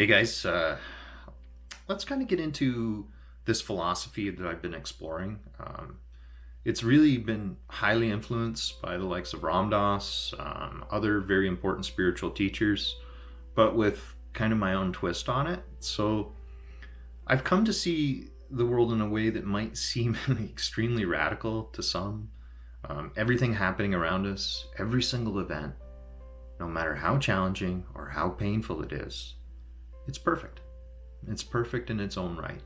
Hey guys, let's kind of get into this philosophy that I've been exploring. It's really been highly influenced by the likes of Ram Dass, other very important spiritual teachers, but with kind of my own twist on it. So I've come to see the world in a way that might seem extremely radical to some. Everything happening around us, every single event, no matter how challenging or how painful it is, it's perfect. It's perfect in its own right.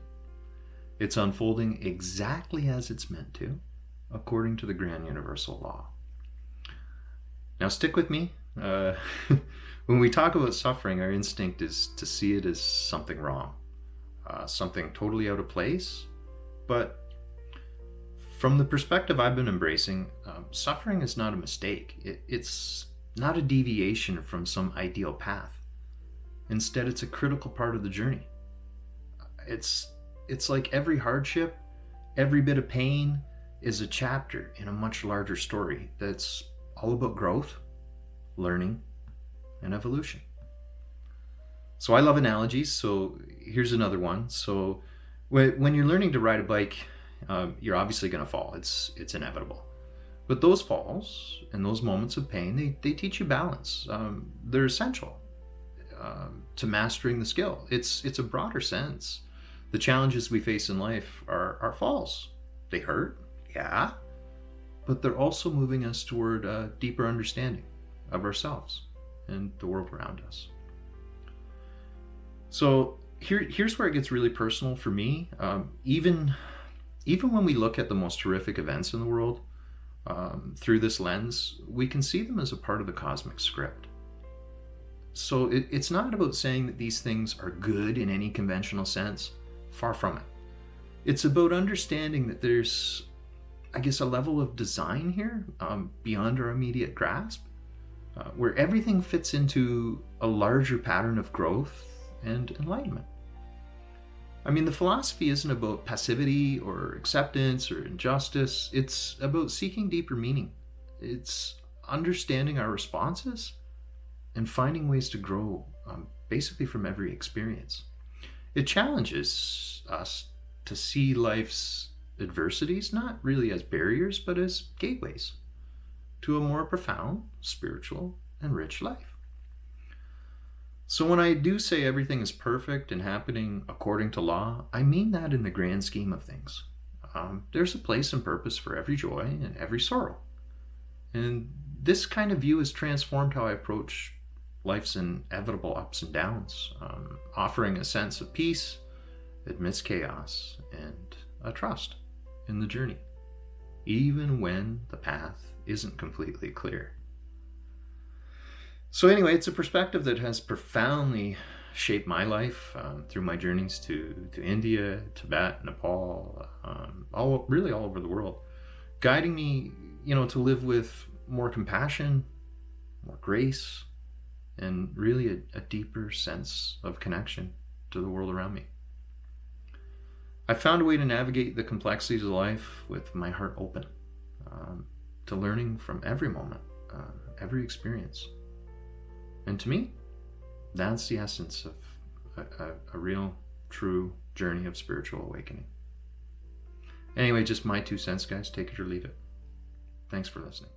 It's unfolding exactly as it's meant to, according to the grand universal law. Now, stick with me. When we talk about suffering, our instinct is to see it as something wrong, something totally out of place. But from the perspective I've been embracing, suffering is not a mistake. It's not a deviation from some ideal path. Instead, it's a critical part of the journey. It's like every hardship, every bit of pain is a chapter in a much larger story that's all about growth, learning, and evolution. So I love analogies, so here's another one. So when you're learning to ride a bike, you're obviously going to fall. It's inevitable. But those falls and those moments of pain, they teach you balance. They're essential to mastering the skill. It's a broader sense. The challenges we face in life are falls. They hurt, yeah, but they're also moving us toward a deeper understanding of ourselves and the world around us. So here's where it gets really personal for me. Even when we look at the most horrific events in the world through this lens, we can see them as a part of the cosmic script. So it's not about saying that these things are good in any conventional sense. Far from it. It's about understanding that there's, I guess, a level of design here beyond our immediate grasp, where everything fits into a larger pattern of growth and enlightenment. I mean, the philosophy isn't about passivity or acceptance or injustice. It's about seeking deeper meaning. It's understanding our responses and finding ways to grow basically from every experience. It challenges us to see life's adversities not really as barriers, but as gateways to a more profound, spiritual, and rich life. So when I do say everything is perfect and happening according to law, I mean that in the grand scheme of things. There's a place and purpose for every joy and every sorrow. And this kind of view has transformed how I approach life's inevitable ups and downs, offering a sense of peace amidst chaos and a trust in the journey, even when the path isn't completely clear. So anyway, it's a perspective that has profoundly shaped my life through my journeys to India, Tibet, Nepal, really all over the world, guiding me, to live with more compassion, more grace, and really a deeper sense of connection to the world around me. I found a way to navigate the complexities of life with my heart open to learning from every moment, every experience. And to me, that's the essence of a real, true journey of spiritual awakening. Anyway, just my 2 cents, guys. Take it or leave it. Thanks for listening.